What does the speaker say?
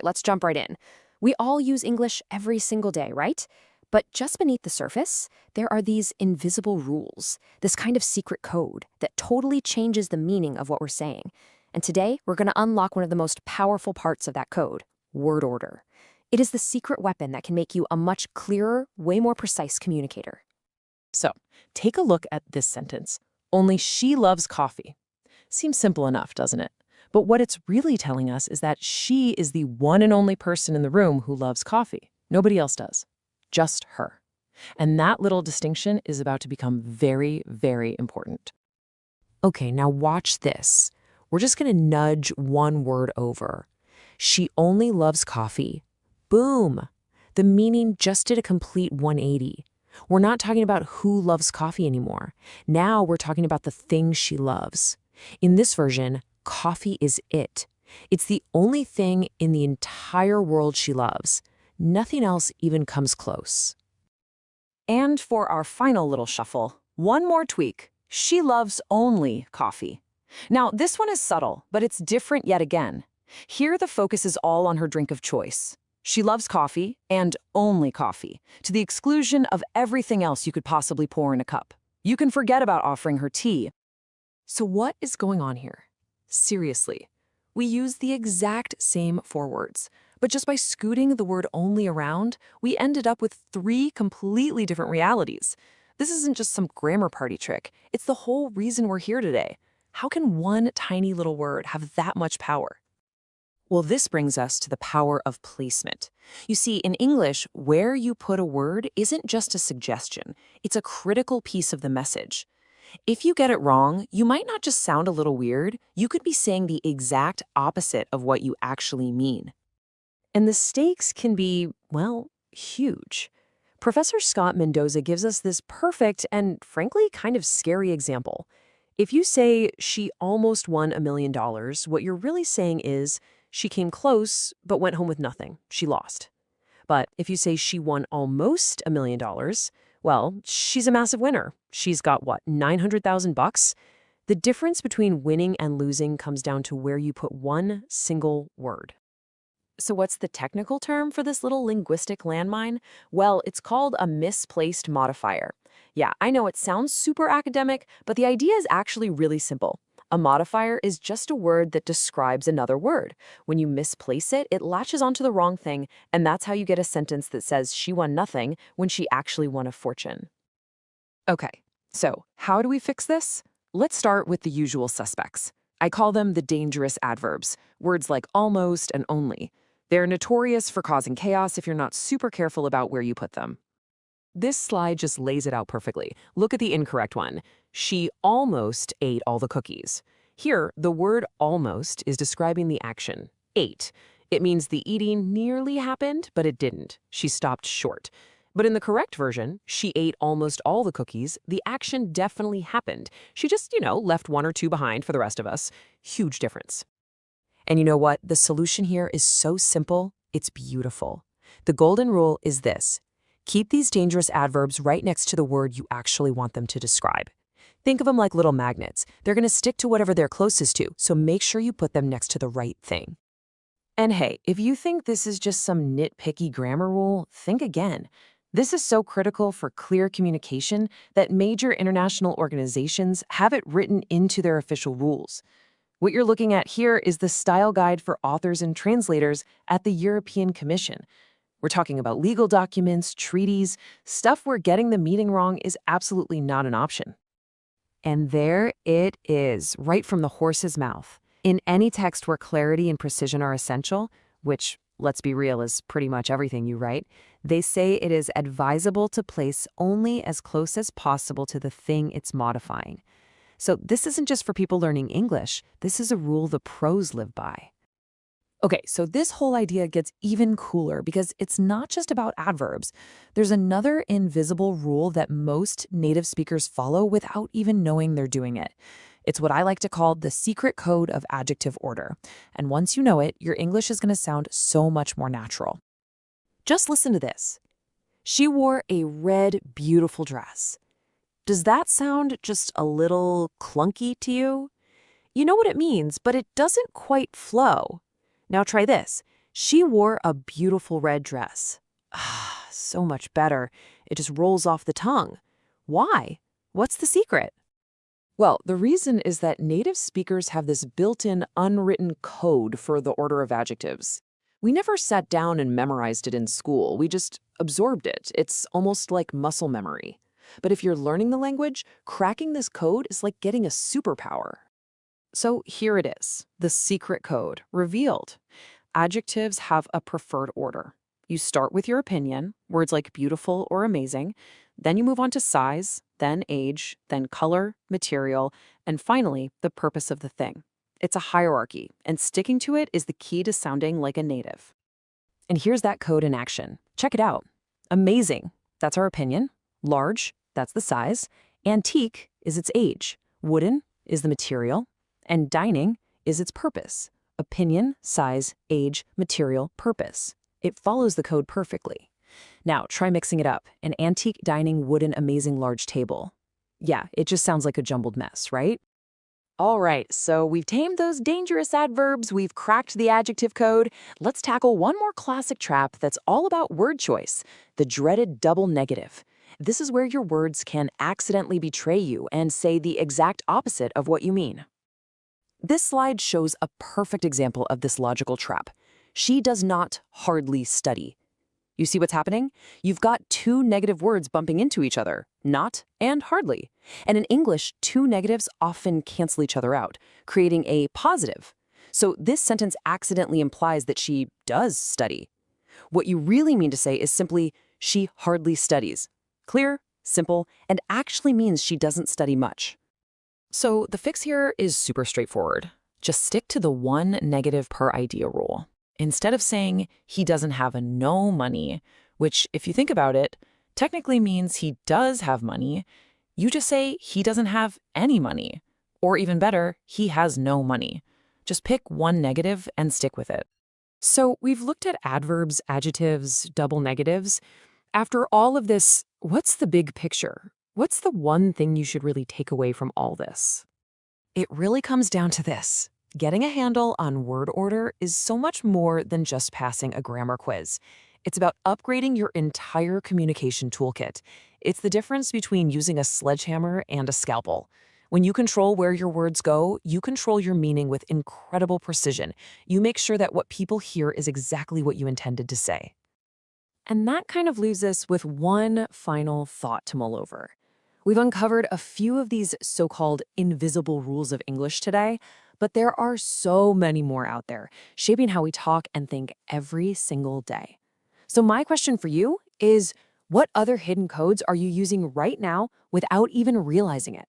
Let's jump right in. We all use English every single day, right? But just beneath the surface, there are these invisible rules, this kind of secret code that totally changes the meaning of what we're saying. And today, we're going to unlock one of the most powerful parts of that code, word order. It is the secret weapon that can make you a much clearer, way more precise communicator. So, take a look at this sentence. Only she loves coffee. Seems simple enough, doesn't it? But what it's really telling us is that she is the one and only person in the room who loves coffee. Nobody else does. Just her. And that little distinction is about to become very, very important. Okay, now watch this. We're just going to nudge one word over. She only loves coffee. Boom! The meaning just did a complete 180. We're not talking about who loves coffee anymore. Now we're talking about the thing she loves. In this version, coffee is it. It's the only thing in the entire world she loves. Nothing else even comes close. And for our final little shuffle, one more tweak. She loves only coffee. Now, this one is subtle, but it's different yet again. Here, the focus is all on her drink of choice. She loves coffee, and only coffee, to the exclusion of everything else you could possibly pour in a cup. You can forget about offering her tea. So what is going on here? Seriously, we use the exact same four words, but just by scooting the word only around, we ended up with three completely different realities. This isn't just some grammar party trick. It's the whole reason we're here today. How can one tiny little word have that much power? Well, this brings us to the power of placement. You see, in English, where you put a word isn't just a suggestion. It's a critical piece of the message. If you get it wrong, you might not just sound a little weird. You could be saying the exact opposite of what you actually mean. And the stakes can be, well, huge. Professor Scott Mendoza gives us this perfect and, frankly, kind of scary example. If you say she almost won $1 million, what you're really saying is she came close but went home with nothing. She lost. But if you say she won almost $1 million, well, she's a massive winner. She's got, what, $900,000? The difference between winning and losing comes down to where you put one single word. So what's the technical term for this little linguistic landmine? Well, it's called a misplaced modifier. Yeah, I know it sounds super academic, but the idea is actually really simple. A modifier is just a word that describes another word. When you misplace it, it latches onto the wrong thing, and that's how you get a sentence that says she won nothing when she actually won a fortune. Okay, so how do we fix this? Let's start with the usual suspects. I call them the dangerous adverbs, words like almost and only. They're notorious for causing chaos if you're not super careful about where you put them. This slide just lays it out perfectly. Look at the incorrect one. She almost ate all the cookies. Here, the word almost is describing the action, ate. It means the eating nearly happened, but it didn't. She stopped short. But in the correct version, she ate almost all the cookies. The action definitely happened. She just, left one or two behind for the rest of us. Huge difference. And you know what? The solution here is so simple, it's beautiful. The golden rule is this. Keep these dangerous adverbs right next to the word you actually want them to describe. Think of them like little magnets. They're going to stick to whatever they're closest to, so make sure you put them next to the right thing. And hey, if you think this is just some nitpicky grammar rule, think again. This is so critical for clear communication that major international organizations have it written into their official rules. What you're looking at here is the style guide for authors and translators at the European Commission. We're talking about legal documents, treaties, stuff where getting the meaning wrong is absolutely not an option. And there it is, right from the horse's mouth. In any text where clarity and precision are essential, which, let's be real, is pretty much everything you write, they say it is advisable to place only as close as possible to the thing it's modifying. So this isn't just for people learning English. This is a rule the pros live by. Okay, so this whole idea gets even cooler because it's not just about adverbs. There's another invisible rule that most native speakers follow without even knowing they're doing it. It's what I like to call the secret code of adjective order. And once you know it, your English is going to sound so much more natural. Just listen to this. She wore a red, beautiful dress. Does that sound just a little clunky to you? You know what it means, but it doesn't quite flow. Now try this. She wore a beautiful red dress. Ah, so much better. It just rolls off the tongue. Why? What's the secret? Well, the reason is that native speakers have this built-in unwritten code for the order of adjectives. We never sat down and memorized it in school. We just absorbed it. It's almost like muscle memory. But if you're learning the language, cracking this code is like getting a superpower. So here it is, the secret code, revealed. Adjectives have a preferred order. You start with your opinion, words like beautiful or amazing, then you move on to size, then age, then color, material, and finally, the purpose of the thing. It's a hierarchy, and sticking to it is the key to sounding like a native. And here's that code in action. Check it out. Amazing, that's our opinion. Large, that's the size. Antique is its age. Wooden is the material. And dining is its purpose. Opinion, size, age, material, purpose. It follows the code perfectly. Now, try mixing it up. An antique, dining, wooden, amazing, large table. Yeah, it just sounds like a jumbled mess, right? All right, so we've tamed those dangerous adverbs, we've cracked the adjective code. Let's tackle one more classic trap that's all about word choice, the dreaded double negative. This is where your words can accidentally betray you and say the exact opposite of what you mean. This slide shows a perfect example of this logical trap. She does not hardly study. You see what's happening? You've got two negative words bumping into each other, not and hardly. And in English, two negatives often cancel each other out, creating a positive. So this sentence accidentally implies that she does study. What you really mean to say is simply, she hardly studies. Clear, simple, and actually means she doesn't study much. So the fix here is super straightforward. Just stick to the one negative per idea rule. Instead of saying he doesn't have no money, which if you think about it, technically means he does have money, you just say he doesn't have any money. Or even better, he has no money. Just pick one negative and stick with it. So we've looked at adverbs, adjectives, double negatives. After all of this, what's the big picture? What's the one thing you should really take away from all this? It really comes down to this. Getting a handle on word order is so much more than just passing a grammar quiz. It's about upgrading your entire communication toolkit. It's the difference between using a sledgehammer and a scalpel. When you control where your words go, you control your meaning with incredible precision. You make sure that what people hear is exactly what you intended to say. And that kind of leaves us with one final thought to mull over. We've uncovered a few of these so-called invisible rules of English today, but there are so many more out there, shaping how we talk and think every single day. So my question for you is, what other hidden codes are you using right now without even realizing it?